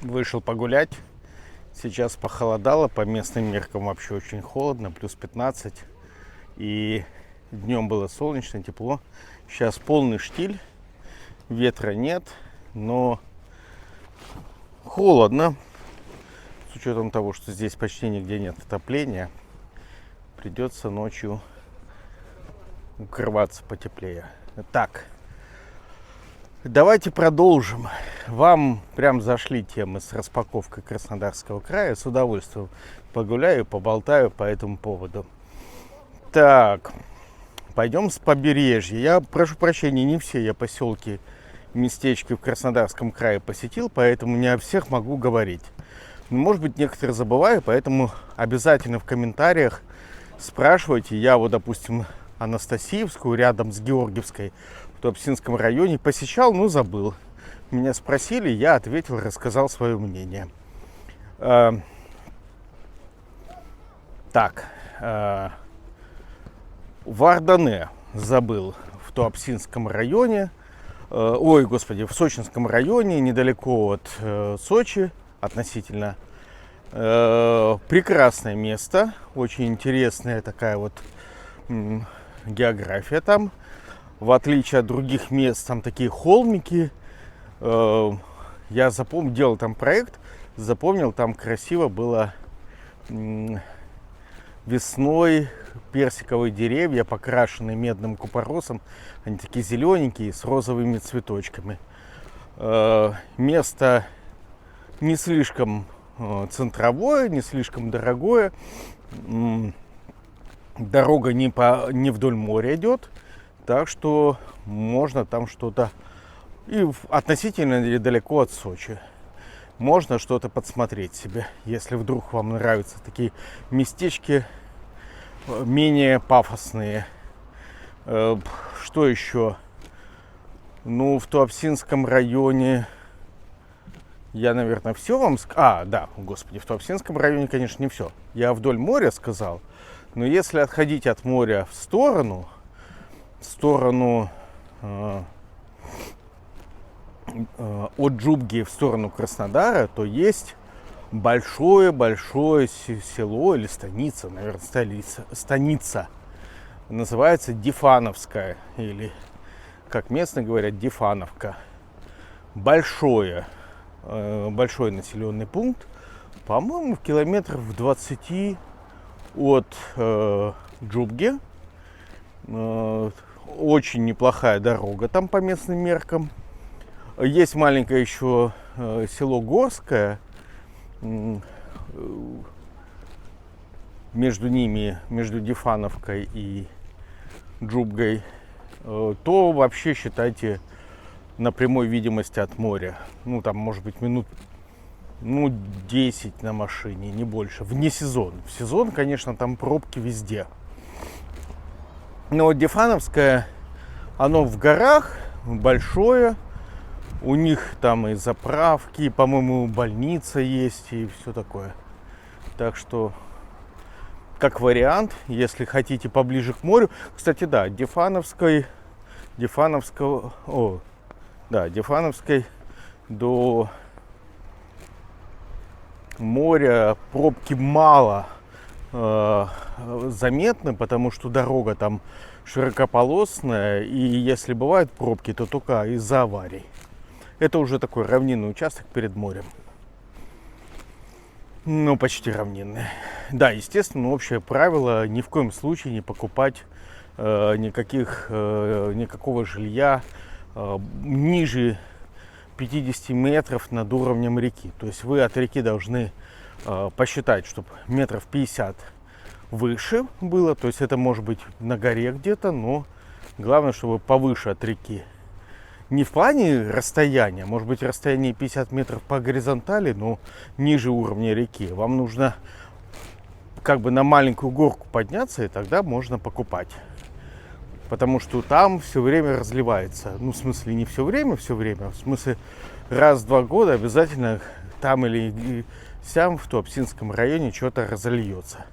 Вышел погулять. Сейчас похолодало, по местным меркам вообще очень холодно, плюс 15. И днем было солнечно, тепло. Сейчас полный штиль, ветра нет, но холодно. С учетом того, что здесь почти нигде нет отопления, придется ночью укрываться потеплее. Так, давайте продолжим. Вам прям зашли темы с распаковкой Краснодарского края. С удовольствием погуляю, поболтаю по этому поводу. Так, пойдем с побережья. Я прошу прощения, не все я поселки, местечки в Краснодарском крае посетил, поэтому не о всех могу говорить. Может быть, некоторые забываю, поэтому обязательно в комментариях спрашивайте. Я вот, допустим, Анастасиевскую, рядом с Георгиевской, в Туапсинском районе посещал, но забыл. Меня спросили, я ответил, рассказал свое мнение. Так, Вардане забыл в Туапсинском районе, в Сочинском районе, недалеко от Сочи относительно. Прекрасное место, очень интересная такая вот география там. В отличие от других мест, там такие холмики. Я делал там проект, запомнил, там красиво было весной. Персиковые деревья, покрашенные медным купоросом. Они такие зелененькие, с розовыми цветочками. Место не слишком центровое, не слишком дорогое. Дорога не вдоль моря идет, так что можно там что-то, и относительно недалеко от Сочи, можно что-то подсмотреть себе, если вдруг вам нравятся такие местечки менее пафосные. Что еще? Ну, в Туапсинском районе я, наверное, все вам сказал. В Туапсинском районе, конечно, не все. Я вдоль моря сказал. Но если отходить от моря в сторону от Джубги в сторону Краснодара, то есть большое-большое село или станица, наверное, станица. Называется Дифановская, или, как местные говорят, Дифановка. Большой населенный пункт, по-моему, в километров 20 от Джубги. Очень неплохая дорога там по местным меркам. Есть маленькое еще село Горское. Между ними, между Дифановкой и Джубгой, то вообще считайте на прямой видимости от моря. Ну, там, может быть, минут 10 на машине, не больше. Вне сезон. В сезон, конечно, там пробки везде. Но Дифановское, оно в горах, большое. У них там и заправки, по-моему, больница есть и все такое. Так что, как вариант, если хотите поближе к морю. Кстати, да, Дифановской до моря пробки мало заметны, потому что дорога там широкополосная, и если бывают пробки, то только из-за аварий. Это уже такой равнинный участок перед морем. Ну, почти равнинный. Да, естественно, общее правило: ни в коем случае не покупать никакого жилья ниже 50 метров над уровнем реки. То есть вы от реки должны посчитать, чтобы метров 50 выше было. То есть это может быть на горе где-то, но главное, чтобы повыше от реки. Не в плане расстояния, может быть, расстояние 50 метров по горизонтали, но ниже уровня реки. Вам нужно как бы на маленькую горку подняться, и тогда можно покупать. Потому что там все время разливается. Ну, в смысле, не все время, в смысле, раз в 2 года обязательно там или сям в Туапсинском районе что-то разольется.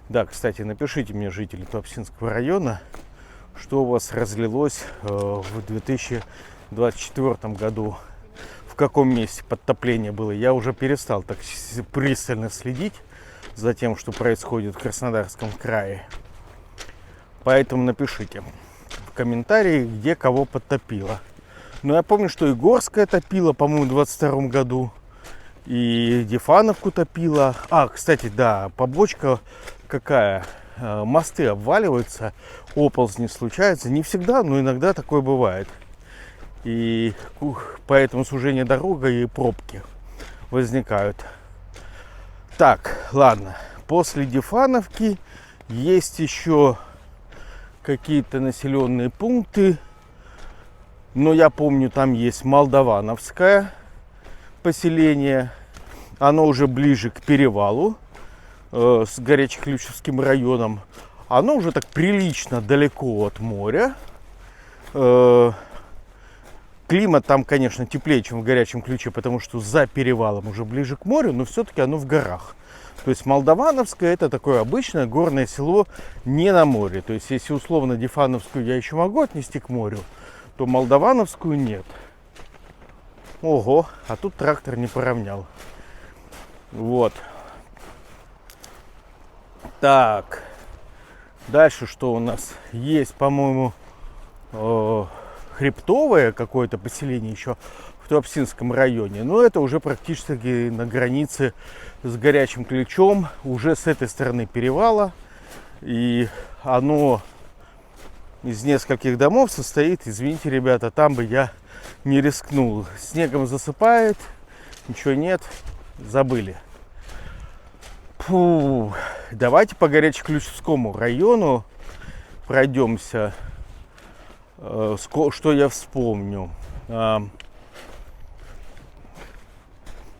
Да, кстати, напишите мне, жители Туапсинского района, что у вас разлилось в 2024 году в каком месте подтопление было. Я уже перестал так пристально следить за тем, что происходит в Краснодарском крае. Поэтому напишите в комментарии, где кого подтопило. Но я помню, что и Горская топила, по-моему, в 22 году. И Дефановку топила. А, кстати, да, побочка какая. Мосты обваливаются, оползни случаются. Не всегда, но иногда такое бывает. И поэтому сужение дороги и пробки возникают. Так, ладно. После Дефановки есть еще какие-то населенные пункты. Но я помню, там есть Молдавановское поселение. Оно уже ближе к перевалу с Горячеключевским районом. Оно уже так прилично далеко от моря. Климат там, конечно, теплее, чем в Горячем Ключе, потому что за перевалом уже ближе к морю, но все-таки оно в горах. То есть Молдавановское — это такое обычное горное село не на море. То есть если условно Дефановскую я еще могу отнести к морю, то Молдавановскую нет. Ого, а тут трактор не поравнял. Вот. Так. Дальше что у нас? Есть, по-моему, хребтовое какое-то поселение еще в Туапсинском районе. Но это уже практически на границе с Горячим Ключом. Уже с этой стороны перевала. И оно из нескольких домов состоит. Извините, ребята, там бы я не рискнул. Снегом засыпает, ничего нет, забыли. Фу. Давайте по Горячеключевскому району пройдемся. Что я вспомню?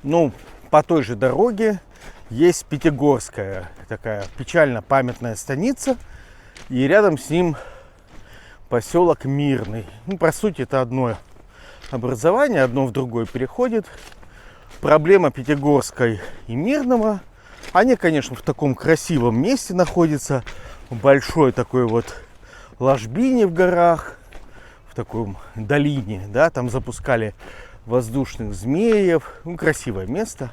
Ну, по той же дороге есть Пятигорская, такая печально памятная станица. И рядом с ним поселок Мирный. Ну, по сути, это одно образование, одно в другое переходит. Проблема Пятигорской и Мирного. Они, конечно, в таком красивом месте находятся. В большой такой вот ложбине в горах. В такой долине, да, там запускали воздушных змеев. Ну, красивое место.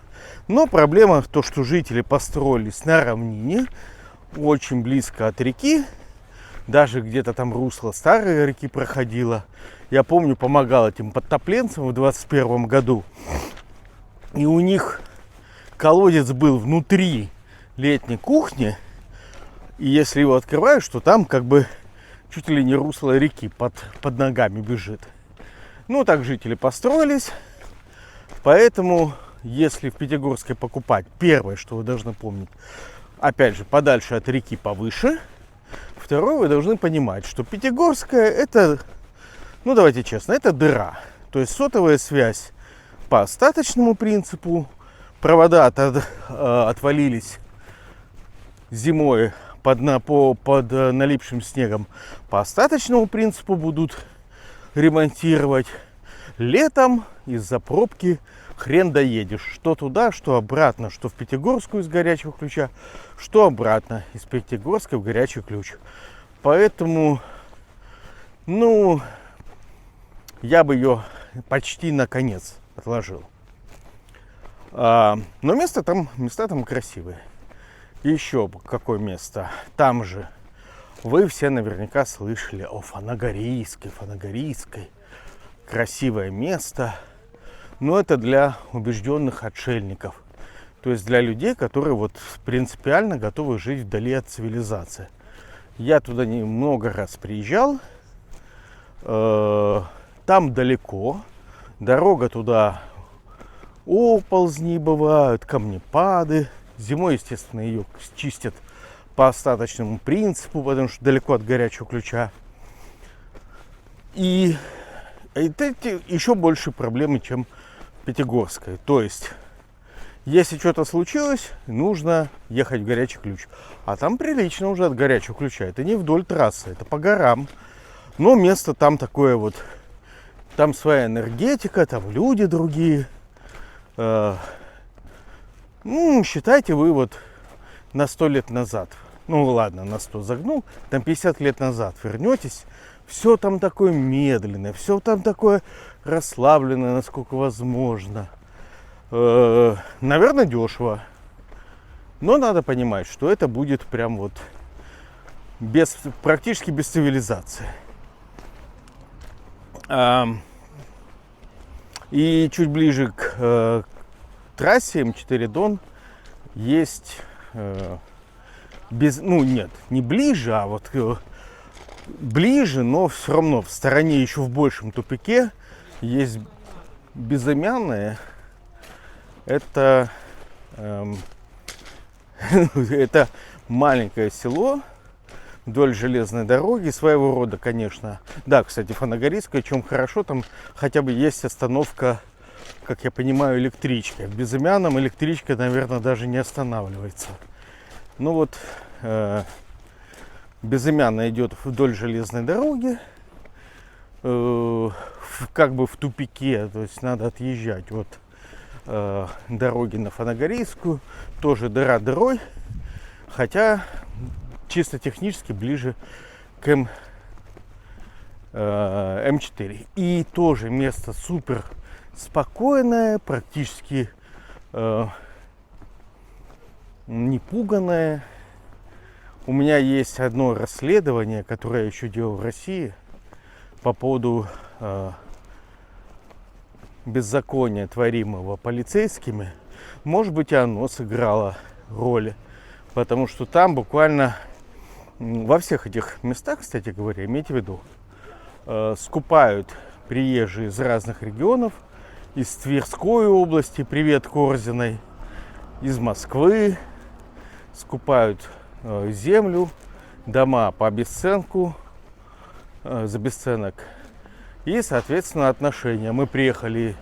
Но проблема в том, что жители построились на равнине, очень близко от реки. Даже где-то там русло старой реки проходило. Я помню, помогал этим подтопленцам в 21 году. И у них колодец был внутри летней кухни. И если его открываешь, то там как бы чуть ли не русло реки под ногами бежит. Ну, так жители построились. Поэтому, если в Пятигорске покупать, первое, что вы должны помнить, опять же, подальше от реки, повыше. Второе, вы должны понимать, что Пятигорская — это, ну, давайте честно, это дыра. То есть сотовая связь по остаточному принципу. Провода отвалились зимой под налипшим снегом. По остаточному принципу будут ремонтировать. Летом из-за пробки хрен доедешь. Что туда, что обратно. Что в Пятигорскую из Горячего Ключа, что обратно из Пятигорска в Горячий Ключ. Поэтому, ну, я бы ее почти на конец отложил. Но места там красивые. Еще какое место? Там же вы все наверняка слышали о Фанагорийской. Красивое место. Но это для убежденных отшельников. То есть для людей, которые вот принципиально готовы жить вдали от цивилизации. Я туда много раз приезжал. Там далеко. Дорога туда, оползни бывают, камнепады. Зимой, естественно, ее чистят по остаточному принципу, потому что далеко от Горячего Ключа. И это еще больше проблемы, чем Пятигорская. То есть, если что-то случилось, нужно ехать в Горячий Ключ. А там прилично уже от Горячего Ключа. Это не вдоль трассы, это по горам. Но место там такое вот. Там своя энергетика, там люди другие. Считайте, вы вот на 100 лет назад, ну ладно, на 100 загнул, там 50 лет назад вернетесь Все там такое медленное, все там такое расслабленное, насколько возможно. Наверное, дешево. Но надо понимать, что это будет прям вот практически без цивилизации. И чуть ближе к трассе М4 Дон есть не ближе, а вот ближе, но все равно в стороне, еще в большем тупике, есть Безымянное. Это это маленькое село вдоль железной дороги, своего рода, конечно. Да, кстати, Фанагорийская, чем хорошо, там хотя бы есть остановка, как я понимаю, электричка. В Безымянном электричка, наверное, даже не останавливается. Ну вот, Безымянная идет вдоль железной дороги, как бы в тупике, то есть надо отъезжать от дороги на Фанагорийскую, тоже дыра дырой, хотя чисто технически ближе к М4. И тоже место супер спокойное, практически не пуганное. У меня есть одно расследование, которое я еще делал в России по поводу беззакония, творимого полицейскими. Может быть, и оно сыграло роль, потому что там буквально во всех этих местах, кстати говоря, имейте в виду, скупают приезжие из разных регионов, из Тверской области, привет Корзиной, из Москвы, скупают землю, дома по обесценку, за бесценок. И, соответственно, отношения. Мы приехали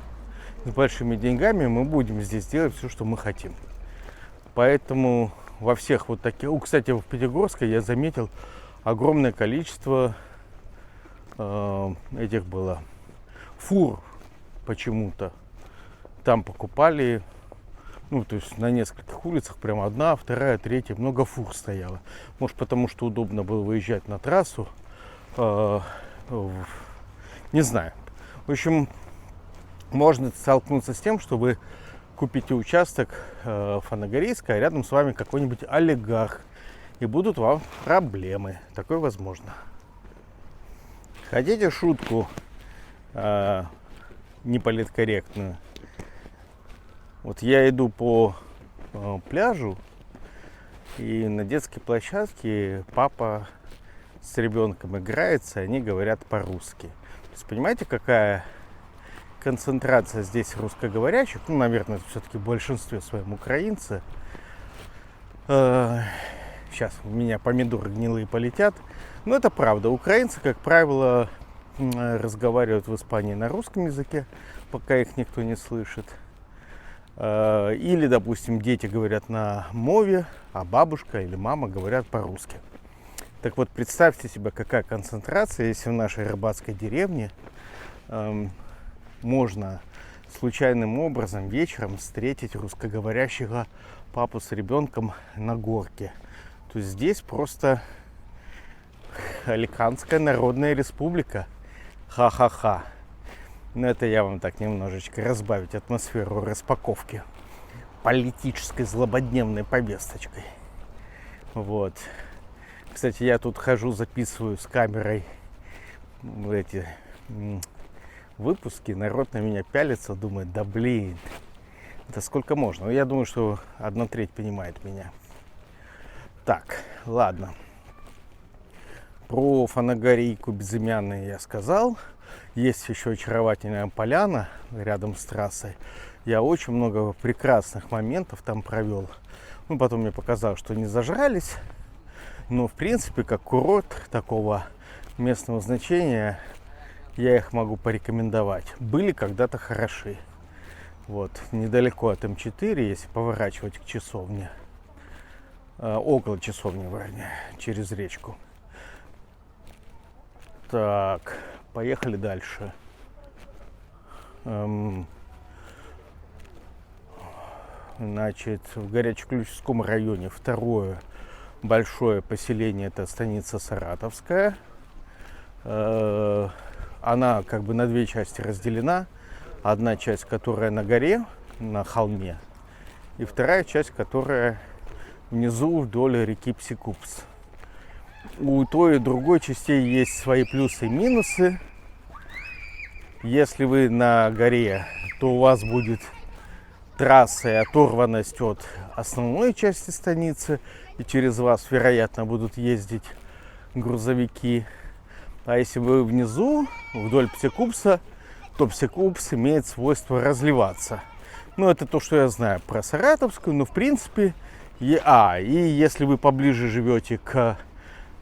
с большими деньгами, мы будем здесь делать все, что мы хотим. Поэтому во всех вот таких... Кстати, в Пятигорске я заметил огромное количество этих было фур почему-то. Там покупали, ну, то есть на нескольких улицах, прямо одна, вторая, третья, много фур стояло. Может, потому что удобно было выезжать на трассу. Не знаю. В общем, можно столкнуться с тем, что вы купите участок Фанагорийска, а рядом с вами какой-нибудь олигарх. И будут вам проблемы. Такое возможно. Хотите шутку неполиткорректную? Вот я иду по пляжу, и на детской площадке папа с ребенком играется, и они говорят по-русски. То есть, понимаете, какая концентрация здесь русскоговорящих? Ну, наверное, все-таки в большинстве своем украинцы. Сейчас у меня помидоры гнилые полетят. Но это правда. Украинцы, как правило, разговаривают в Испании на русском языке, пока их никто не слышит. Или, допустим, дети говорят на мове, а бабушка или мама говорят по-русски. Так вот, представьте себе, какая концентрация, если в нашей рыбацкой деревне можно случайным образом вечером встретить русскоговорящего папу с ребенком на горке. То есть здесь просто Аликантская Народная Республика. Ха-ха-ха. Но это я вам так немножечко разбавить атмосферу распаковки политической злободневной повесточкой. Вот. Кстати, я тут хожу, записываю с камерой эти выпуски. Народ на меня пялится, думает, да блин, это сколько можно? Я думаю, что 1/3 понимает меня. Так, ладно. Про Фанагорийку Безымянную я сказал. Есть еще очаровательная поляна рядом с трассой. Я очень много прекрасных моментов там провел. Ну, потом мне показалось, что не зажрались. Но, в принципе, как курорт такого местного значения, я их могу порекомендовать. Были когда-то хороши. Вот, недалеко от М4, если поворачивать к часовне. Около часовни, вернее, через речку. Так, поехали дальше. Значит, в Горячеключском районе второе большое поселение — это станица Саратовская. Она как бы на две части разделена. Одна часть, которая на горе, на холме, и вторая часть, которая внизу вдоль реки Псикупс. У той и другой частей есть свои плюсы и минусы. Если вы на горе, то у вас будет трасса и оторванность от основной части станицы, и через вас, вероятно, будут ездить грузовики. А если вы внизу, вдоль Псикупса, то Псикупс имеет свойство разливаться. Ну, это то, что я знаю про Саратовскую, но в принципе... и если вы поближе живете к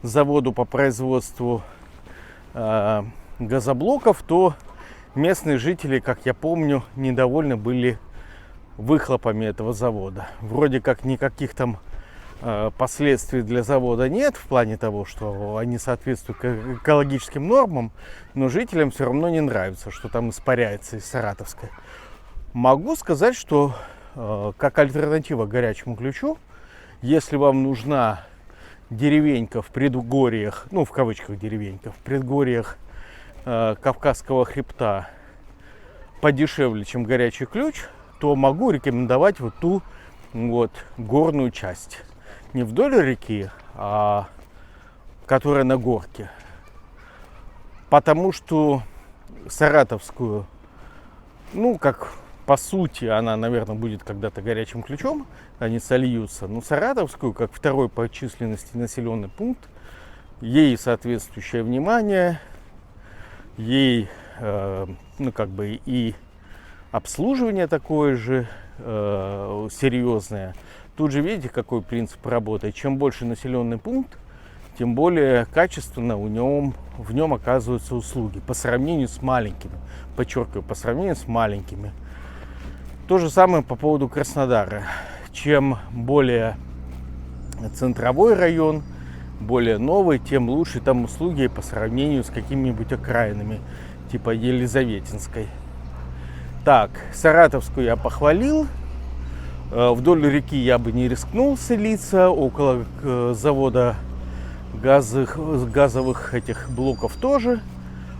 заводу по производству газоблоков, то местные жители, как я помню, недовольны были выхлопами этого завода. Вроде как никаких там последствий для завода нет, в плане того, что они соответствуют экологическим нормам, но жителям все равно не нравится, что там испаряется из Саратовской. Могу сказать, что как альтернатива горячему ключу, если вам нужна деревенька в предгорьях, ну в кавычках деревенька, в предгорьях Кавказского хребта подешевле, чем горячий ключ, то могу рекомендовать вот ту вот горную часть. Не вдоль реки, а которая на горке. Потому что Саратовскую, ну как по сути она, наверное, будет когда-то горячим ключом, они сольются. Но Саратовскую, как второй по численности населенный пункт, ей соответствующее внимание, ей ну как бы и обслуживание такое же серьезное. Тут же видите, какой принцип работает. Чем больше населенный пункт, тем более качественно в нем оказываются услуги по сравнению с маленькими. Подчеркиваю, по сравнению с маленькими. То же самое по поводу Краснодара. Чем более центровой район, более новый, тем лучше там услуги по сравнению с какими-нибудь окраинами, типа Елизаветинской. Так, Саратовскую я похвалил. Вдоль реки я бы не рискнул селиться. Около завода газовых этих блоков тоже.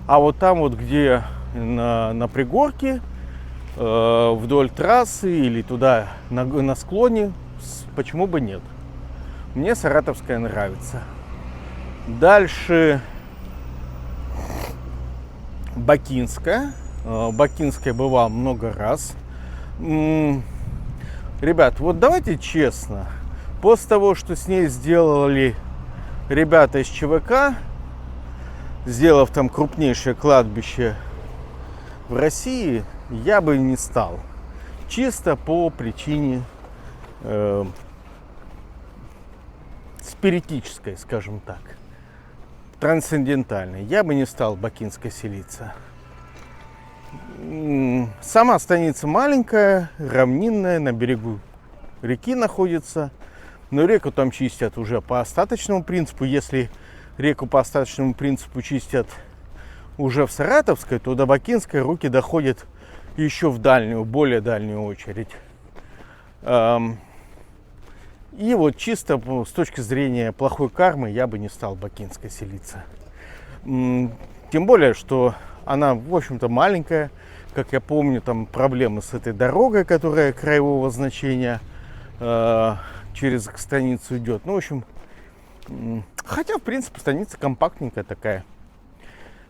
А вот там вот, где на пригорке, вдоль трассы или туда на склоне, почему бы нет? Мне Саратовская нравится. Дальше Бакинская. Бакинская бывал много раз. Ребят, вот давайте честно. После того, что с ней сделали ребята из ЧВК, сделав там крупнейшее кладбище в России, я бы не стал. Чисто по причине спиритической, скажем так, трансцендентальной. Я бы не стал в Бакинской селиться. Сама станица маленькая, равнинная, на берегу реки находится. Но реку там чистят уже по остаточному принципу. Если реку по остаточному принципу чистят уже в Саратовской, то до Бакинской руки доходят еще в дальнюю, более дальнюю очередь. И вот чисто с точки зрения плохой кармы я бы не стал в Бакинской селиться. Тем более, что она, в общем-то, маленькая. Как я помню, там проблемы с этой дорогой, которая краевого значения через станицу идет. Ну, в общем, хотя, в принципе, станица компактненькая такая.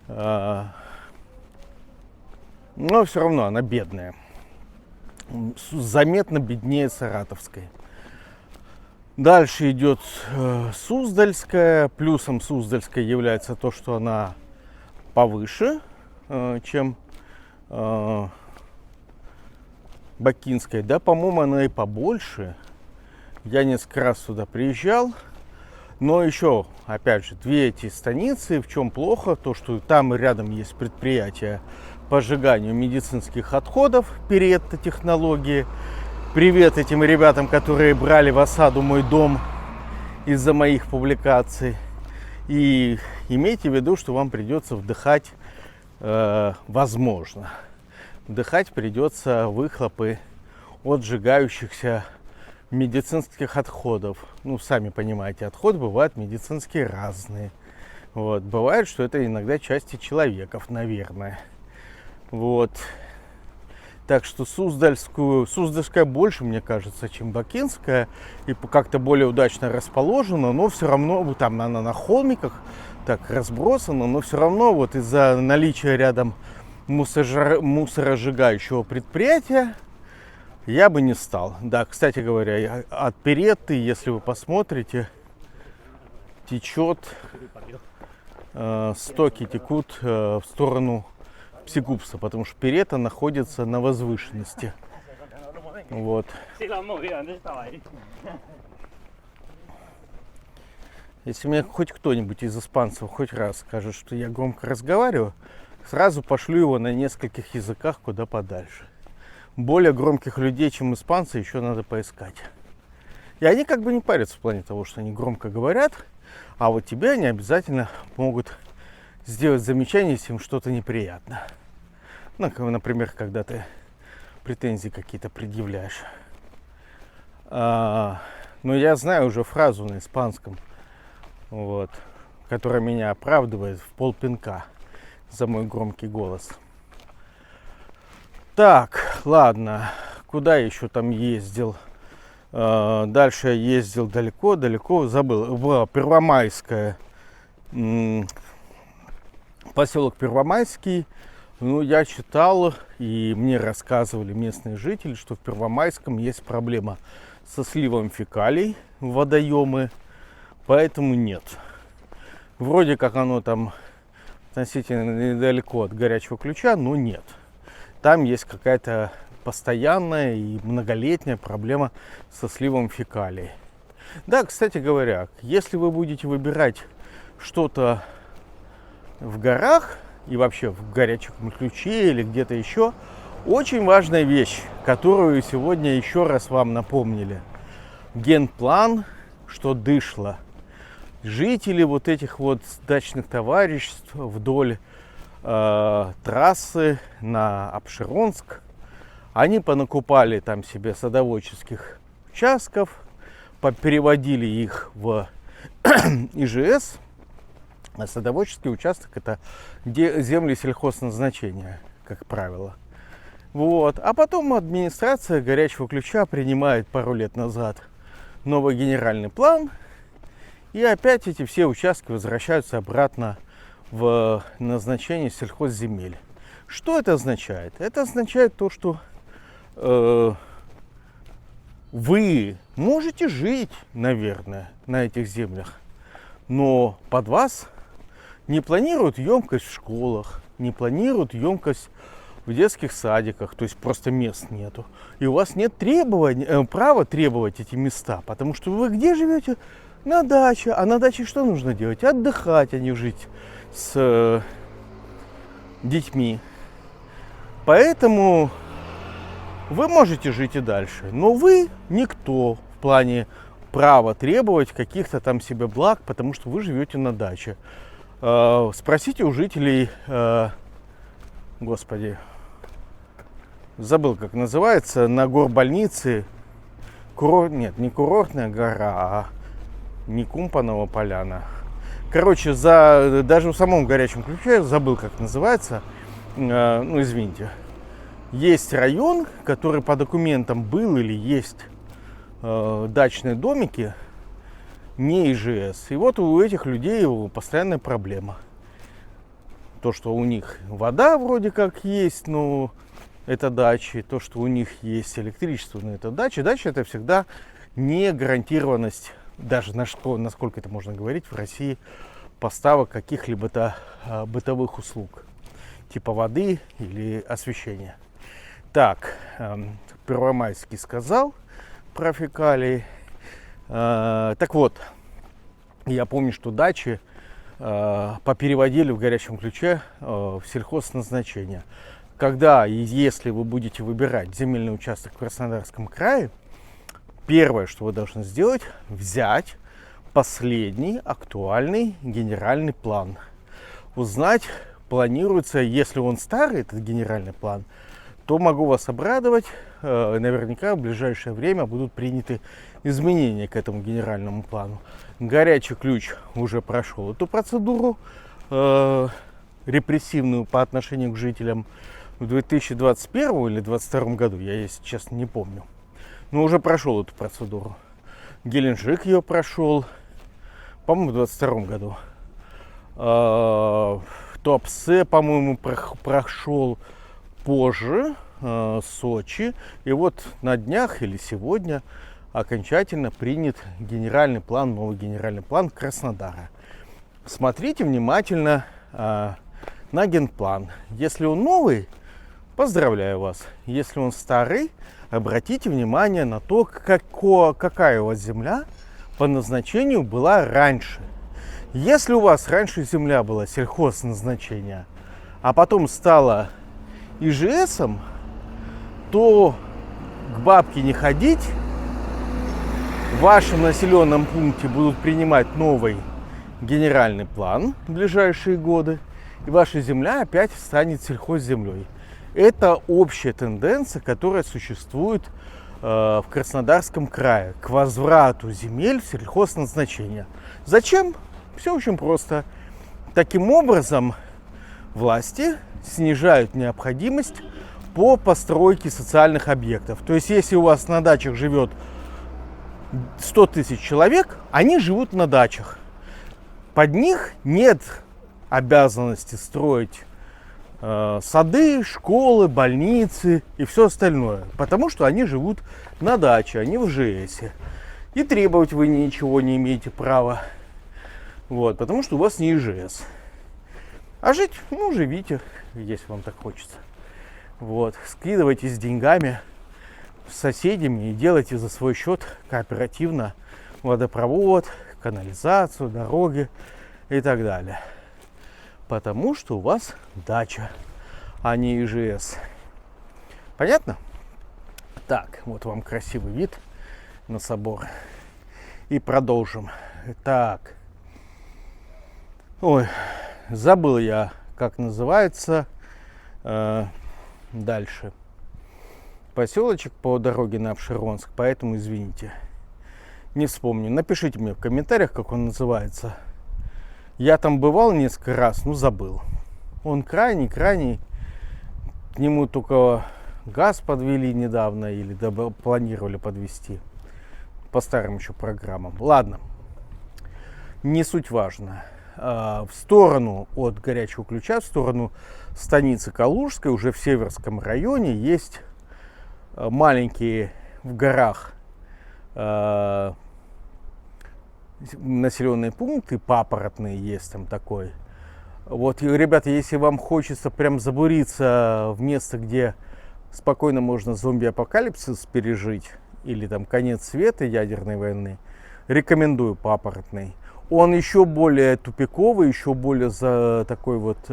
Но все равно она бедная. Заметно беднее Саратовской. Дальше идет Суздальская. Плюсом Суздальской является то, что она повыше, чем Бакинская. Да, по-моему, она и побольше. Я несколько раз сюда приезжал. Но еще, опять же, две эти станицы. В чем плохо? То, что там рядом есть предприятие по сжиганию медицинских отходов. Перетто-технологии. Привет этим ребятам, которые брали в осаду мой дом из-за моих публикаций. И имейте в виду, что вам придется вдыхать, возможно, вдыхать придется выхлопы от сжигающихся медицинских отходов. Ну, сами понимаете, отходы бывают медицинские разные. Вот. Бывает, что это иногда части человеков, наверное. Вот. Так что Суздальская больше, мне кажется, чем Бакинская. И как-то более удачно расположена, но все равно там она на холмиках так разбросана, но все равно вот из-за наличия рядом мусоросжигающего предприятия я бы не стал. Да, кстати говоря, от Переты, если вы посмотрите, течет, стоки текут в сторону Псигупса, потому что Перета находится на возвышенности. Вот. Если мне хоть кто-нибудь из испанцев хоть раз скажет, что я громко разговариваю, сразу пошлю его на нескольких языках куда подальше. Более громких людей, чем испанцы, еще надо поискать. И они как бы не парятся в плане того, что они громко говорят, а вот тебе они обязательно могут сделать замечание, если им что-то неприятно. Ну, например, когда ты претензии какие-то предъявляешь. Но я знаю уже фразу на испанском, вот, которая меня оправдывает в полпинка за мой громкий голос. Так, ладно, куда еще там ездил? Дальше я ездил далеко, забыл, в Первомайское, поселок Первомайский. Ну, я читал, и мне рассказывали местные жители, что в Первомайском есть проблема со сливом фекалий в водоемы, поэтому нет. Вроде как оно там относительно недалеко от горячего ключа, но нет. Там есть какая-то постоянная и многолетняя проблема со сливом фекалий. Да, кстати говоря, если вы будете выбирать что-то в горах и вообще в горячем ключе или где-то еще, очень важная вещь, которую сегодня еще раз вам напомнили. Генплан, что дышло. Жители вот этих вот дачных товариществ вдоль трассы на Апшеронск, они понакупали там себе садоводческих участков, переводили их в ИЖС. А садоводческий участок — это земли сельхозназначения, как правило. Вот. А потом администрация горячего ключа принимает пару лет назад новый генеральный план, и опять эти все участки возвращаются обратно в назначение сельхозземель. Что это означает? Это означает то, что вы можете жить, наверное, на этих землях, но под вас не планируют емкость в школах, не планируют емкость в детских садиках, то есть просто мест нету. И у вас нет права требовать эти места, потому что вы где живете? На даче. А на даче что нужно делать? Отдыхать, а не жить с детьми. Поэтому вы можете жить и дальше, но вы никто в плане права требовать каких-то там себе благ, потому что вы живете на даче. Спросите у жителей, господи, забыл, как называется, на горбольнице, нет, не курортная гора, а не Кумпанова поляна. Короче, даже в самом горячем ключе, забыл, как называется, ну, извините. Есть район, который по документам был или есть дачные домики, не ИЖС. И вот у этих людей постоянная проблема. То, что у них вода вроде как есть, но это дачи. То, что у них есть электричество, но это дачи. Дача — это всегда не гарантированность, даже насколько это можно говорить в России, поставок каких-либо бытовых услуг, типа воды или освещения. Так, Первомайский сказал про фекалии. Так вот, я помню, что дачи попереводили в горячем ключе в сельхозназначение. Когда и если вы будете выбирать земельный участок в Краснодарском крае, первое, что вы должны сделать, взять последний актуальный генеральный план. Узнать, планируется, если он старый, этот генеральный план, то могу вас обрадовать, наверняка в ближайшее время будут приняты изменения к этому генеральному плану. Горячий ключ уже прошел эту процедуру репрессивную по отношению к жителям в 2021 или 2022 году, я, если честно, не помню. Но уже прошел эту процедуру. Геленджик ее прошел, по-моему, в 2022 году. Туапсе, по-моему, прошел позже, Сочи. И вот на днях или сегодня окончательно принят генеральный план, новый генеральный план Краснодара. Смотрите внимательно на генплан. Если он новый, поздравляю вас. Если он старый, обратите внимание на то, какая у вас земля по назначению была раньше. Если у вас раньше земля была сельхозназначения, а потом стала ИЖСом, то к бабке не ходить. В вашем населенном пункте будут принимать новый генеральный план в ближайшие годы, и ваша земля опять станет сельхозземлей. Это общая тенденция, которая существует в Краснодарском крае к возврату земель в сельхозназначение. Зачем? Все очень просто. Таким образом, власти снижают необходимость по постройке социальных объектов. То есть, если у вас на дачах живет 100 тысяч человек, они живут на дачах. Под них нет обязанности строить сады, школы, больницы и все остальное. Потому что они живут на даче, они в ЖСе. И требовать вы ничего не имеете права. Вот, потому что у вас не ИЖС. А жить, живите, если вам так хочется. Вот, скидывайтесь деньгами с соседями и делайте за свой счет кооперативно водопровод, канализацию, дороги и так далее. Потому что у вас дача, а не ИЖС. Понятно? Так, вот вам красивый вид на собор. И продолжим. Так. Ой, забыл я, как называется дальше поселочек по дороге на Апшеронск, поэтому извините, не вспомню. Напишите мне в комментариях, как он называется. Я там бывал несколько раз, но забыл. Он крайний, к нему только газ подвели недавно или планировали подвести по старым еще программам. Ладно, не суть важно. В сторону от Горячего Ключа, в сторону станицы Калужской, уже в Северском районе, есть маленькие в горах населенные пункты, папоротные есть там такой. Вот, ребята, если вам хочется прям забуриться в место, где спокойно можно зомби-апокалипсис пережить, или там конец света, ядерной войны, рекомендую папоротный. Он еще более тупиковый, еще более такой вот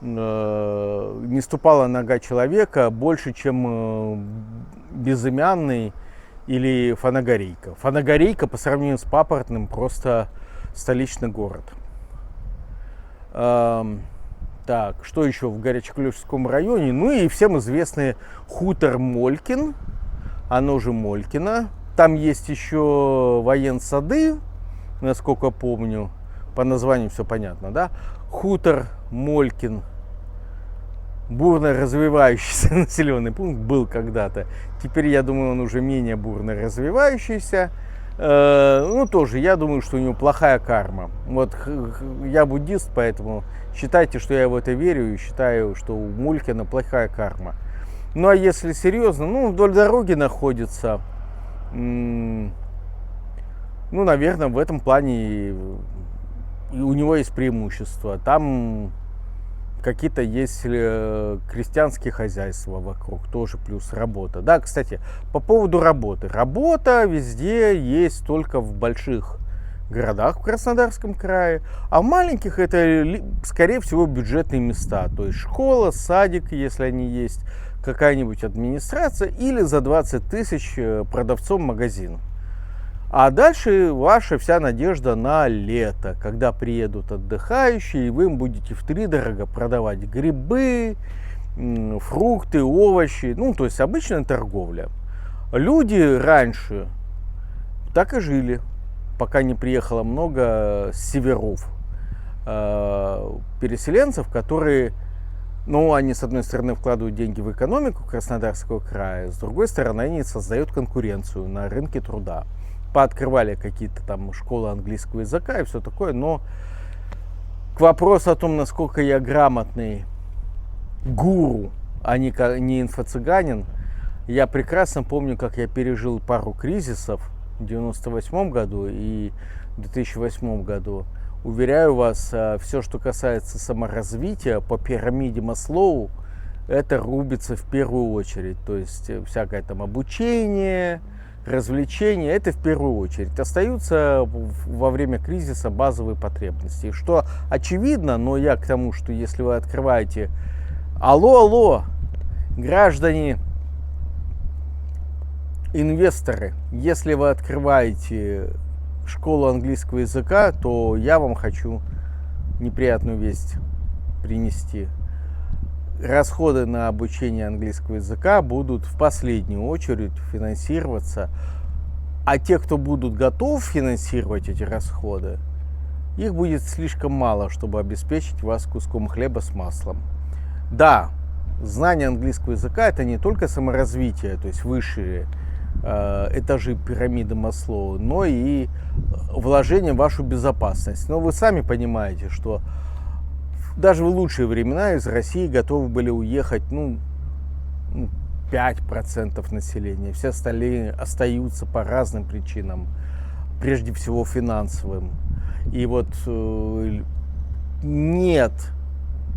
не ступала нога человека больше, чем безымянный или Фанагорийка. Фанагорийка по сравнению с папоротным просто столичный город. Так, что еще в Горячеключском районе? Ну и всем известный хутор Молькин, оно же Молькино. Там есть еще военсады, насколько помню, по названию все понятно, да? Хутор Молькин, бурно развивающийся населенный пункт был когда-то. Теперь, я думаю, он уже менее бурно развивающийся. Тоже, я думаю, что у него плохая карма. Вот я буддист, поэтому считайте, что я в это верю и считаю, что у Молькина плохая карма. Ну, а если серьезно, вдоль дороги находится. Наверное, в этом плане и у него есть преимущество. Там какие-то есть крестьянские хозяйства вокруг, тоже плюс работа. Да, кстати, по поводу работы. Работа везде есть только в больших городах в Краснодарском крае, а в маленьких это, скорее всего, бюджетные места. То есть школа, садик, если они есть, какая-нибудь администрация или за 20 тысяч продавцом магазин. А дальше ваша вся надежда на лето, когда приедут отдыхающие, и вы им будете втридорого продавать грибы, фрукты, овощи, ну, то есть обычная торговля. Люди раньше так и жили, пока не приехало много с северов переселенцев, которые, ну, они, с одной стороны, вкладывают деньги в экономику Краснодарского края, с другой стороны, они создают конкуренцию на рынке труда. Пооткрывали какие-то там школы английского языка и все такое, но к вопросу о том, насколько я грамотный гуру, а не инфо-цыганин, я прекрасно помню, как я пережил пару кризисов в 98 году и в 2008 году. Уверяю вас, все, что касается саморазвития по пирамиде Маслоу, это рубится в первую очередь. То есть всякое там обучение, развлечения, это в первую очередь. Остаются во время кризиса базовые потребности. Что очевидно, но я к тому, что если вы открываете... Алло, граждане, инвесторы, если вы открываете школу английского языка, то я вам хочу неприятную весть принести. Расходы на обучение английского языка будут в последнюю очередь финансироваться, а те, кто будут готовы финансировать эти расходы, их будет слишком мало, чтобы обеспечить вас куском хлеба с маслом. Да, знание английского языка — это не только саморазвитие, то есть высшие этажи пирамиды Маслоу, но и вложение в вашу безопасность. Но вы сами понимаете, что даже в лучшие времена из России готовы были уехать 5% населения. Все остальные остаются по разным причинам, прежде всего финансовым. И вот нет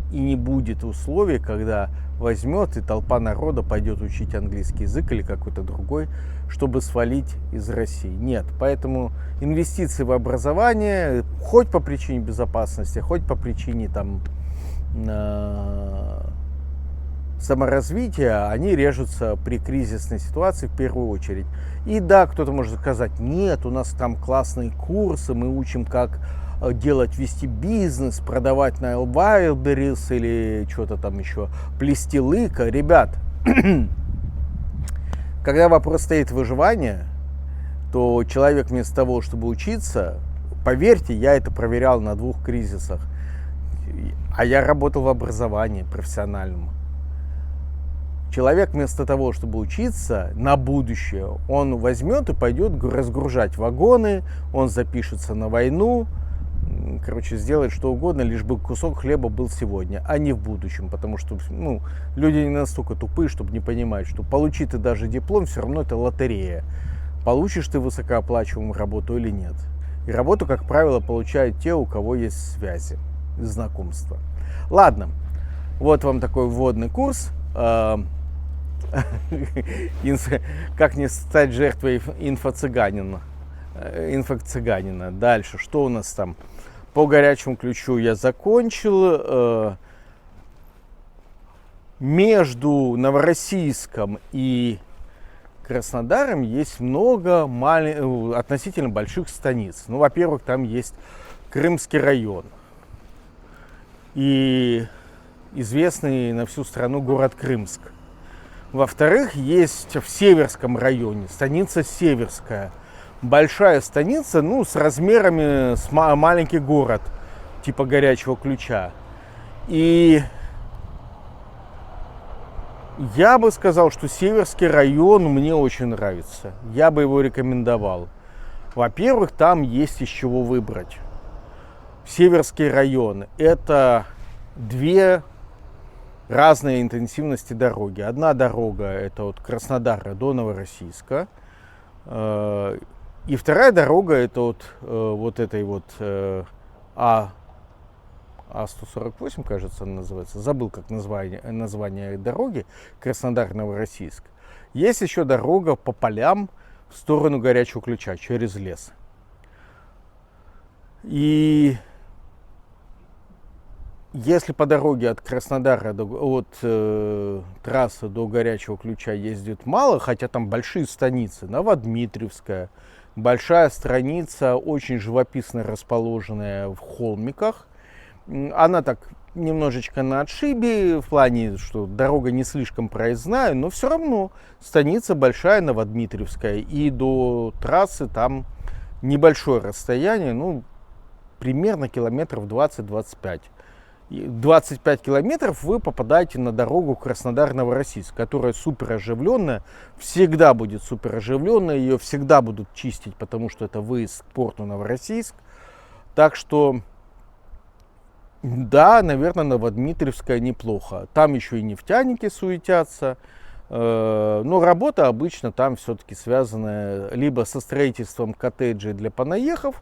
и не будет условий, когда возьмет и толпа народа пойдет учить английский язык или какой-то другой, чтобы свалить из России. Нет. Поэтому инвестиции в образование, хоть по причине безопасности, хоть по причине там саморазвития, они режутся при кризисной ситуации в первую очередь. И да, кто-то может сказать: нет, у нас там классные курсы, мы учим, как вести бизнес, продавать на Wildberries или что-то там еще, плести лыка. Ребят, когда вопрос стоит выживания, то человек вместо того, чтобы учиться, поверьте, я это проверял на 2 кризисах, а я работал в образовании профессиональном. Человек вместо того, чтобы учиться на будущее, он возьмет и пойдет разгружать вагоны, он запишется на войну, короче, сделает что угодно, лишь бы кусок хлеба был сегодня, а не в будущем. Потому что люди не настолько тупые, чтобы не понимать, что получи ты даже диплом, все равно это лотерея. Получишь ты высокооплачиваемую работу или нет. И работу, как правило, получают те, у кого есть связи, знакомства. Ладно, вот вам такой вводный курс. Как не стать жертвой инфо-цыганина. Дальше, что у нас там? По горячему ключу я закончил. Между Новороссийском и Краснодаром есть много относительно больших станиц. Ну, во-первых, там есть Крымский район и известный на всю страну город Крымск. Во-вторых, есть в Северском районе станица Северская. Большая станица, с размерами с маленький город, типа горячего ключа. И я бы сказал, что Северский район мне очень нравится. Я бы его рекомендовал. Во-первых, там есть из чего выбрать. Северский район — это 2 разные интенсивности дороги. Одна дорога — это от Краснодара до Новороссийска. И вторая дорога — это вот этой вот А148, кажется, она называется. Забыл, как название дороги. Краснодар-Новороссийск. Есть еще дорога по полям в сторону горячего ключа, через лес. И если по дороге от Краснодара, от трассы до горячего ключа ездит мало, хотя там большие станицы, Новодмитриевская, большая станица, очень живописно расположенная в холмиках. Она так немножечко на отшибе, в плане, что дорога не слишком проездная, но все равно станица большая, Новодмитриевская, и до трассы там небольшое расстояние, ну, примерно километров 20-25. 25 километров вы попадаете на дорогу Краснодар-Новороссийск, которая супер оживленная, всегда будет супер оживленная, ее всегда будут чистить, потому что это выезд к порту Новороссийск. Так что, да, наверное, Новодмитриевская неплохо. Там еще и нефтяники суетятся, но работа обычно там все-таки связана либо со строительством коттеджей для понаехав,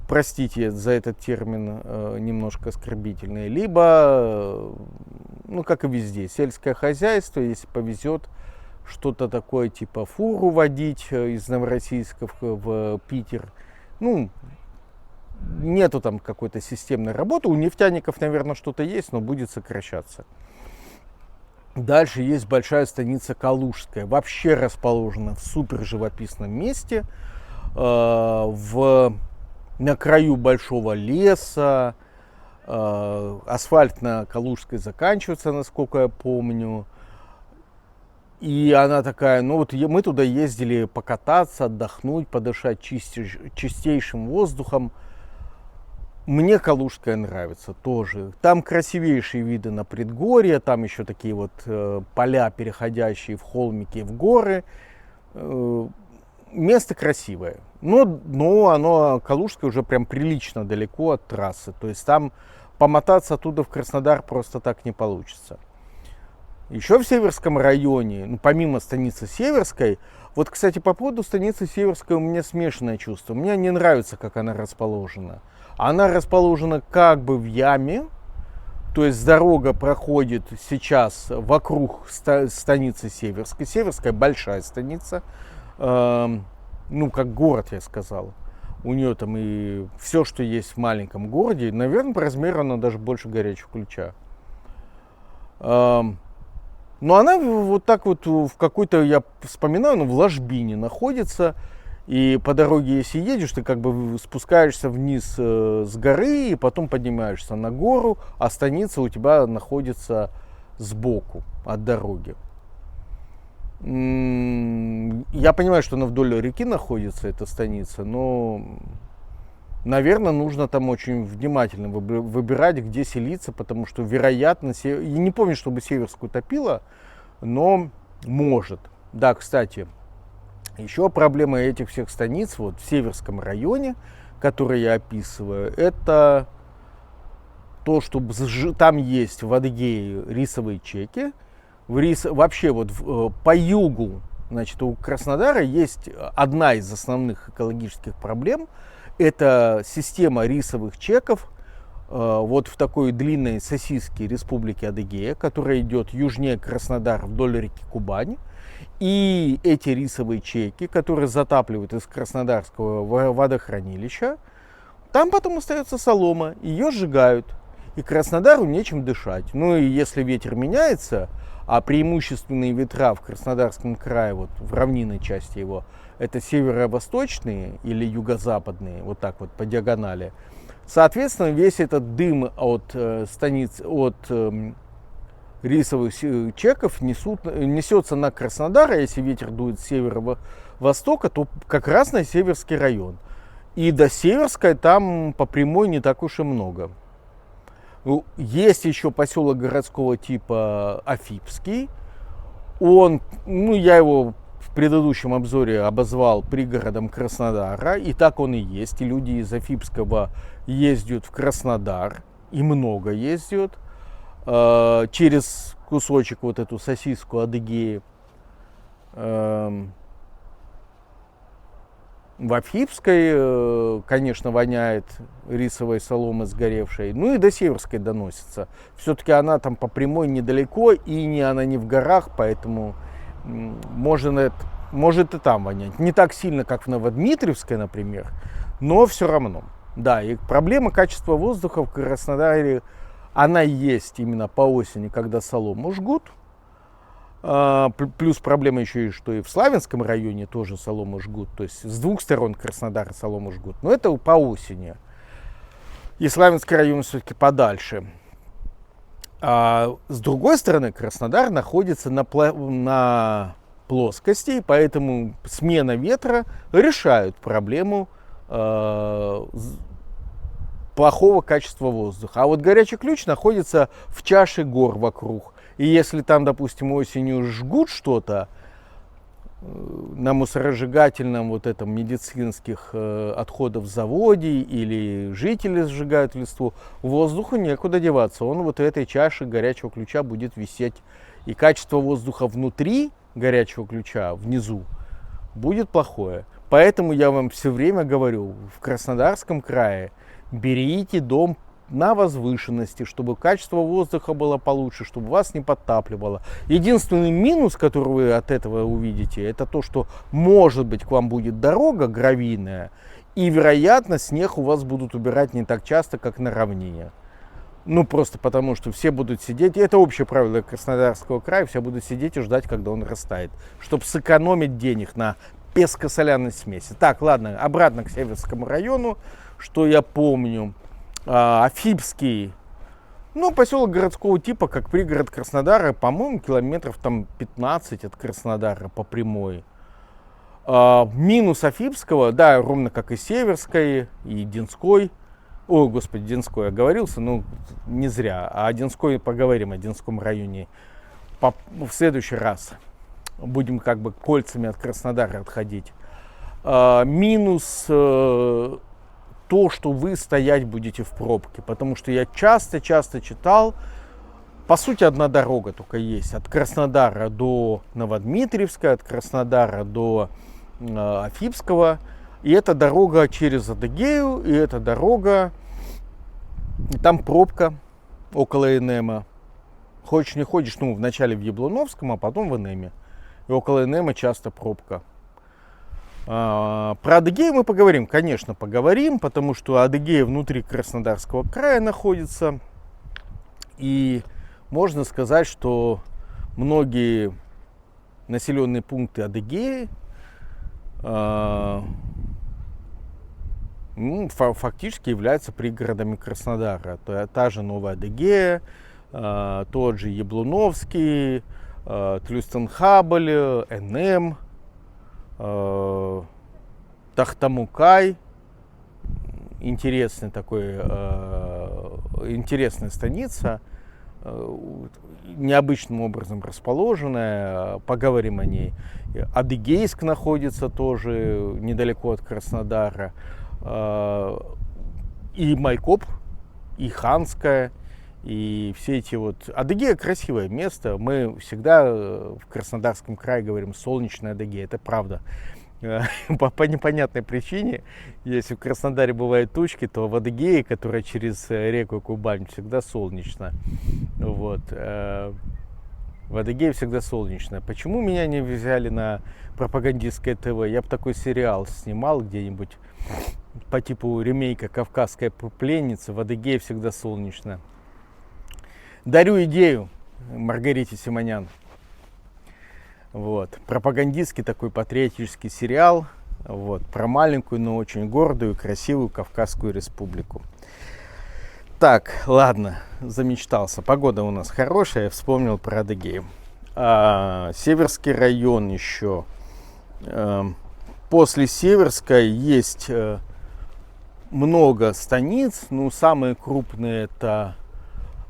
простите за этот термин, немножко оскорбительный, либо, ну, как и везде, сельское хозяйство, если повезет, что-то такое типа фуру водить из Новороссийска в Питер. Ну, нету там какой-то системной работы. У нефтяников, наверное, что-то есть, но будет сокращаться. Дальше есть большая станица Калужская, вообще расположена в супер живописном месте, на краю большого леса, асфальт на Калужской заканчивается, насколько я помню. И она такая, ну вот мы туда ездили покататься, отдохнуть, подышать чистейшим воздухом. Мне Калужская нравится тоже. Там красивейшие виды на предгорье, там еще такие вот поля, переходящие в холмики, в горы. Место красивое, но оно, Калужское, уже прям прилично далеко от трассы. То есть там помотаться оттуда в Краснодар просто так не получится. Еще в Северском районе, ну, помимо станицы Северской, вот, кстати, по поводу станицы Северской у меня смешанное чувство. Мне не нравится, как она расположена. Она расположена как бы в яме, то есть дорога проходит сейчас вокруг станицы Северской. Северская большая станица. Ну, как город, я сказал. У нее там и все, что есть в маленьком городе. Наверное, по размеру она даже больше Горячего Ключа. Но она вот так вот в какой-то, я вспоминаю, в ложбине находится. И по дороге, если едешь, ты как бы спускаешься вниз с горы и потом поднимаешься на гору, а станица у тебя находится сбоку от дороги. Я понимаю, что она вдоль реки находится, эта станица, но, наверное, нужно там очень внимательно выбирать, где селиться, потому что, вероятно, я не помню, чтобы Северскую топило, но может. Да, кстати, еще проблема этих всех станиц вот в Северском районе, который я описываю, это то, что там есть в Адыгее рисовые чеки. Вообще вот по югу, значит, у Краснодара есть одна из основных экологических проблем. Это система рисовых чеков вот в такой длинной сосиске Республики Адыгея, которая идет южнее Краснодара вдоль реки Кубань. И эти рисовые чеки, которые затапливают из Краснодарского водохранилища, там потом остается солома, ее сжигают. И Краснодару нечем дышать. Ну и если ветер меняется, а преимущественные ветра в Краснодарском крае, вот в равнинной части его, это северо-восточные или юго-западные, вот так вот по диагонали. Соответственно, весь этот дым от рисовых чеков несется на Краснодар, а если ветер дует с северо-востока, то как раз на Северский район. И до Северской там по прямой не так уж и много. Есть еще поселок городского типа Афипский. Я его в предыдущем обзоре обозвал пригородом Краснодара, и так он и есть. И люди из Афипского ездят в Краснодар, и много ездят, через кусочек вот эту сосиску Адыгеи. В Афипской, конечно, воняет рисовой соломой сгоревшей, ну и до Северской доносится. Все-таки она там по прямой недалеко, и она не в горах, поэтому может и там вонять. Не так сильно, как в Новодмитриевской, например, но все равно. Да, и проблема качества воздуха в Краснодаре, она есть именно по осени, когда солому жгут. Плюс проблема еще и, что и в Славянском районе тоже солому жгут. То есть с двух сторон Краснодара солому жгут. Но это по осени. И Славянский район все-таки подальше. А с другой стороны, Краснодар находится на плоскости, поэтому смена ветра решает проблему плохого качества воздуха. А вот горячий ключ находится в чаше гор вокруг. И если там, допустим, осенью жгут что-то на мусоросжигательном вот этом медицинских отходов заводе или жители сжигают листву, воздуху некуда деваться. Он вот в этой чаше горячего ключа будет висеть. И качество воздуха внутри горячего ключа, внизу, будет плохое. Поэтому я вам все время говорю, в Краснодарском крае берите дом на возвышенности, чтобы качество воздуха было получше, чтобы вас не подтапливало. Единственный минус, который вы от этого увидите, это то, что, может быть, к вам будет дорога гравийная, и, вероятно, снег у вас будут убирать не так часто, как на равнине. Ну, просто потому, что все будут сидеть, и это общее правило Краснодарского края, все будут сидеть и ждать, когда он растает, чтобы сэкономить денег на песко-соляной смеси. Так, ладно, обратно к Северскому району, что я помню. Афипский, ну, поселок городского типа, как пригород Краснодара, по-моему, километров там 15 от Краснодара по прямой. Минус Афипского, да, ровно как и Северской, и Динской. Ой, господи, Динской оговорился, ну, не зря. А о Динской поговорим, о Динском районе в следующий раз. Будем как бы кольцами от Краснодара отходить. Минус то, что вы стоять будете в пробке, потому что я часто читал, по сути, одна дорога только есть, от Краснодара до Новодмитриевска, от Краснодара до Афипского, и это дорога через Адыгею, и эта дорога, там пробка около Энема, хочешь не ходишь, ну, вначале в Яблоновском, а потом в Энеме, и около Энема часто пробка. Про Адыгею мы поговорим, конечно, поговорим, потому что Адыгея внутри Краснодарского края находится. И можно сказать, что многие населенные пункты Адыгеи фактически являются пригородами Краснодара. Та же Новая Адыгея, тот же Яблоновский, Тлюстенхабель, Энем, Тахтамукай, интересная станица, необычным образом расположенная, поговорим о ней. Адыгейск находится тоже недалеко от Краснодара, и Майкоп, и Ханская, и все эти вот... Адыгея красивое место. Мы всегда в Краснодарском крае говорим солнечная Адыгея. Это правда. По непонятной причине, если в Краснодаре бывают тучки, то в Адыгее, которая через реку Кубань, всегда солнечно. Вот. В Адыгее всегда солнечно. Почему меня не взяли на пропагандистское ТВ? Я бы такой сериал снимал где-нибудь по типу ремейка «Кавказская пленница». В Адыгее всегда солнечно. Дарю идею Маргарите Симонян. Вот. Пропагандистский такой патриотический сериал, вот, про маленькую, но очень гордую, красивую Кавказскую республику. Так, ладно, замечтался. Погода у нас хорошая, я вспомнил про Адыгею. Северский район еще. После Северской есть много станиц, ну, самые крупные это...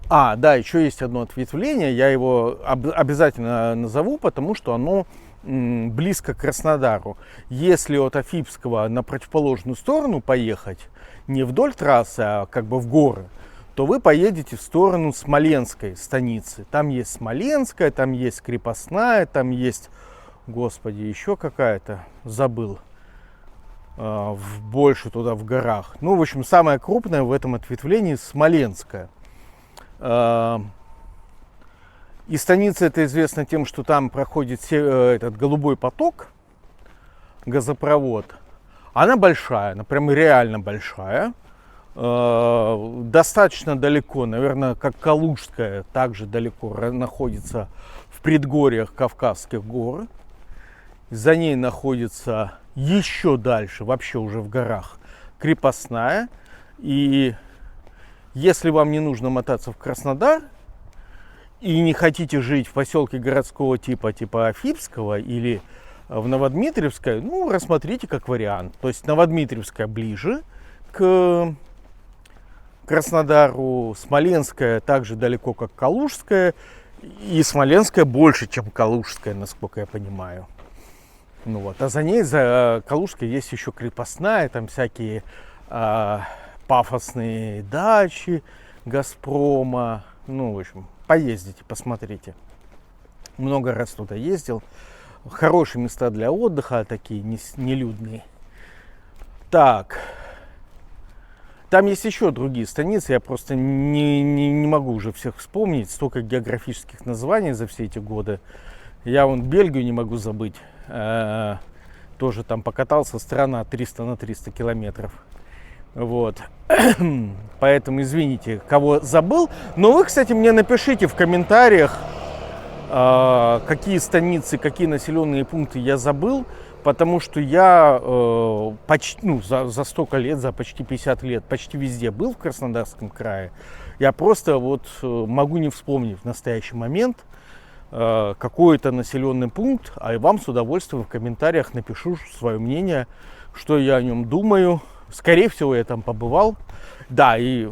да, еще есть одно ответвление, я его обязательно назову, потому что оно близко к Краснодару. Если от Афипского на противоположную сторону поехать, не вдоль трассы, а как бы в горы, то вы поедете в сторону Смоленской станицы. Там есть Смоленская, там есть Крепостная, там есть, господи, еще какая-то, забыл, больше туда в горах. Ну, в общем, самая крупная в этом ответвлении Смоленская. И станица эта известна тем, что там проходит этот голубой поток, газопровод. Она большая, она прям реально большая. Достаточно далеко, наверное, как Калужская, также далеко находится в предгорьях Кавказских гор. За ней находится еще дальше, вообще уже в горах, Крепостная. И если вам не нужно мотаться в Краснодар, и не хотите жить в поселке городского типа Афипского или в Новодмитриевское, ну, рассмотрите как вариант. То есть Новодмитриевская ближе к Краснодару, Смоленская так же далеко, как Калужская, и Смоленская больше, чем Калужская, насколько я понимаю. Ну вот. А за ней, за Калужской, есть еще крепостная, там всякие пафосные дачи Газпрома. Ну, в общем, поездите, посмотрите. Много раз туда ездил. Хорошие места для отдыха, такие нелюдные. Так. Там есть еще другие станицы, я просто не могу уже всех вспомнить. Столько географических названий за все эти годы. Я вон Бельгию не могу забыть. Тоже там покатался, страна 300 на 300 километров. Вот. Поэтому извините, кого забыл. Но вы, кстати, мне напишите в комментариях, какие станицы, какие населенные пункты я забыл. Потому что я почти, за столько лет, за почти 50 лет, почти везде был в Краснодарском крае. Я просто вот могу не вспомнить в настоящий момент какой-то населенный пункт, а и вам с удовольствием в комментариях напишу свое мнение, что я о нем думаю. Скорее всего, я там побывал. Да, и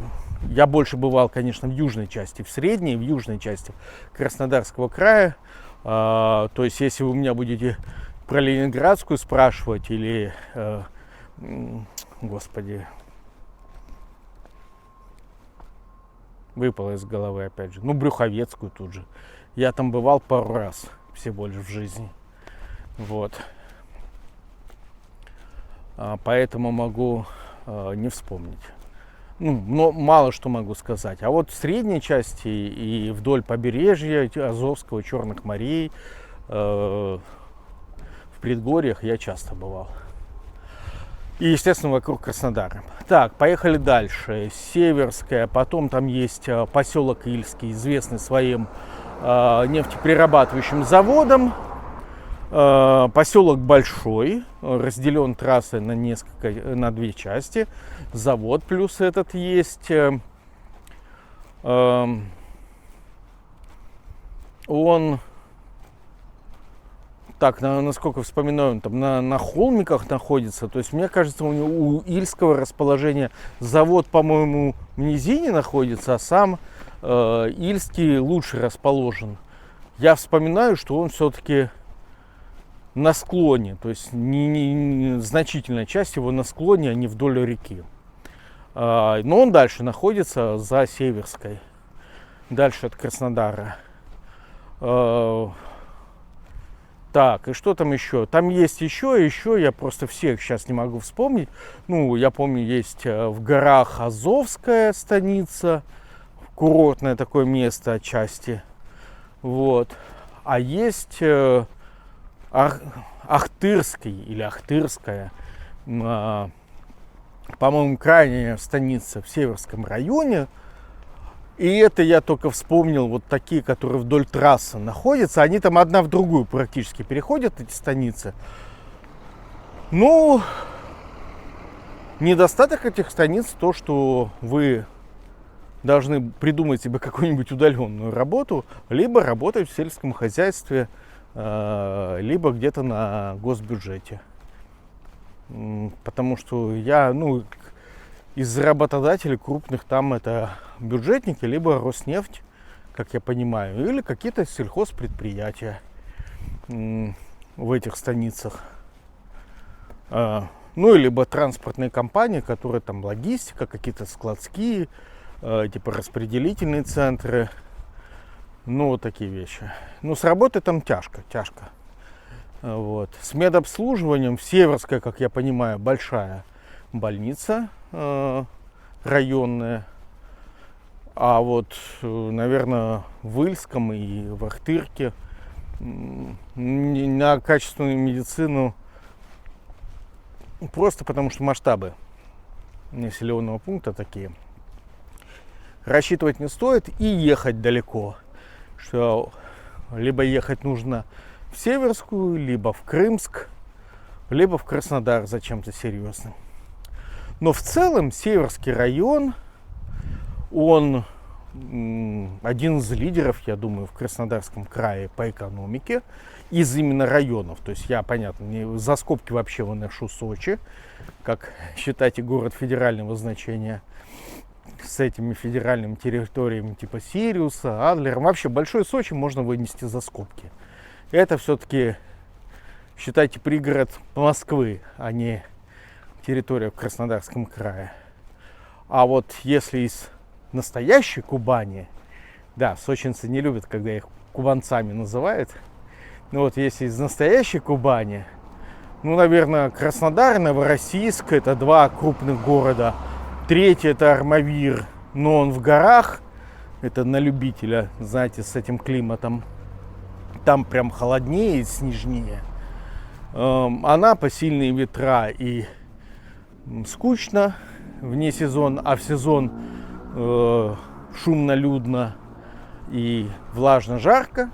я больше бывал, конечно, в южной части, в средней, в южной части Краснодарского края. То есть, если вы у меня будете про Ленинградскую спрашивать или, господи, выпало из головы опять же, ну, Брюховецкую тут же. Я там бывал пару раз всего лишь в жизни. Вот. Поэтому могу не вспомнить. Ну, но мало что могу сказать. А вот в средней части и вдоль побережья Азовского, Черных морей, в предгорьях я часто бывал. И, естественно, вокруг Краснодара. Так, поехали дальше. Северская, потом там есть поселок Ильский, известный своим нефтеперерабатывающим заводом. Поселок большой, разделен трассой на две части. Завод плюс этот есть. Он, так, насколько вспоминаю, он там на холмиках находится. То есть, мне кажется, у Ильского расположения завод, по-моему, в низине находится, а сам Ильский лучше расположен. Я вспоминаю, что он все-таки на склоне, то есть значительная часть его на склоне, а не вдоль реки. Но он дальше находится за Северской, дальше от Краснодара. Так, и что там еще? Там есть еще, я просто всех сейчас не могу вспомнить. Ну, я помню, есть в горах Азовская станица, курортное такое место отчасти. Вот. А есть Ахтырский или Ахтырская, по-моему, крайняя станица в Северском районе. И это я только вспомнил, вот такие, которые вдоль трассы находятся. Они там одна в другую практически переходят, эти станицы. Ну, недостаток этих станиц то, что вы должны придумать себе какую-нибудь удаленную работу, либо работать в сельском хозяйстве, либо где-то на госбюджете. Потому что я, из работодателей крупных там это бюджетники, либо Роснефть, как я понимаю, или какие-то сельхозпредприятия в этих станицах. Либо транспортные компании, которые там логистика, какие-то складские, типа распределительные центры. Вот такие вещи. С работой там тяжко. Вот. С медобслуживанием в Северской, как я понимаю, большая больница районная. А вот, наверное, в Ильском и в Ахтырке на качественную медицину, просто потому что масштабы населенного пункта такие, рассчитывать не стоит, и ехать далеко. Что либо ехать нужно в Северскую, либо в Крымск, либо в Краснодар за чем-то серьезным. Но в целом Северский район, он один из лидеров, я думаю, в Краснодарском крае по экономике из именно районов. То есть я, понятно, не за скобки вообще выношу Сочи, как считайте город федерального значения, с этими федеральными территориями типа Сириуса, Адлера. Вообще большой Сочи можно вынести за скобки. Это все-таки, считайте, пригород Москвы, а не территория в Краснодарском крае. А вот если из настоящей Кубани, да, сочинцы не любят, когда их кубанцами называют, но вот если из настоящей Кубани, ну, наверное, Краснодар и Новороссийск — это два крупных города. Третий — это Армавир, но он в горах, это на любителя, знаете, с этим климатом. Там прям холоднее и снежнее. Анапа — сильные ветра и скучно вне сезона, а в сезон шумно-людно и влажно-жарко.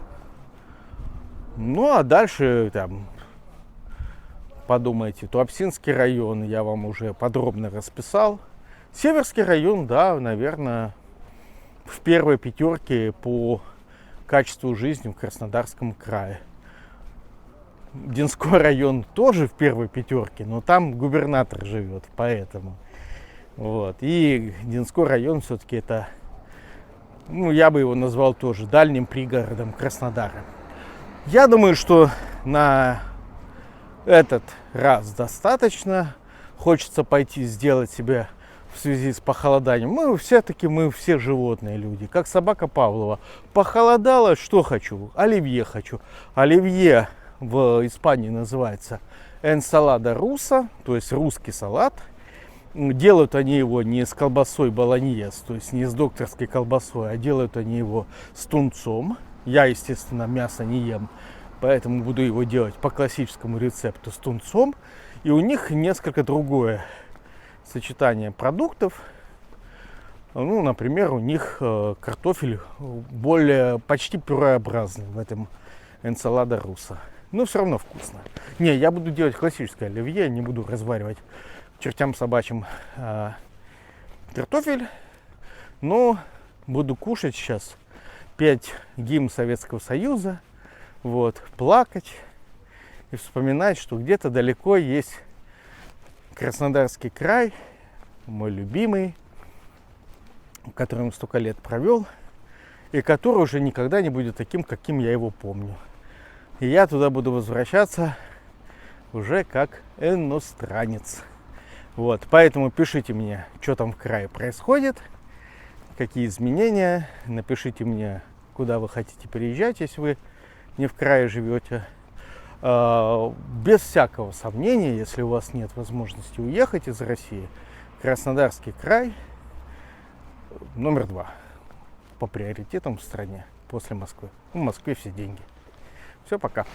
Ну а дальше там подумайте, Туапсинский район я вам уже подробно расписал. Северский район, да, наверное, в первой пятерке по качеству жизни в Краснодарском крае. Динской район тоже в первой пятерке, но там губернатор живет, поэтому. Вот. И Динской район все-таки это, ну, я бы его назвал тоже дальним пригородом Краснодара. Я думаю, что на этот раз достаточно. Хочется пойти сделать себе в связи с похолоданием. Мы все животные люди, как собака Павлова. Похолодало, что хочу? Оливье хочу. Оливье в Испании называется энсалада руса, то есть русский салат. Делают они его не с колбасой болоньез, то есть не с докторской колбасой, а делают они его с тунцом. Я, естественно, мясо не ем, поэтому буду его делать по классическому рецепту с тунцом. И у них несколько другое сочетание продуктов. Ну, например, у них картофель более почти пюреобразный в этом энсалада руса. Но все равно вкусно. Не, я буду делать классическое оливье, не буду разваривать чертям собачьим картофель. Но буду кушать сейчас, петь гимн Советского Союза, вот, плакать и вспоминать, что где-то далеко есть Краснодарский край, мой любимый, в котором столько лет провел, и который уже никогда не будет таким, каким я его помню. И я туда буду возвращаться уже как иностранец. Вот, поэтому пишите мне, что там в крае происходит, какие изменения. Напишите мне, куда вы хотите переезжать, если вы не в крае живете. Без всякого сомнения, если у вас нет возможности уехать из России, Краснодарский край номер 2 по приоритетам в стране после Москвы. В Москве все деньги. Все, пока.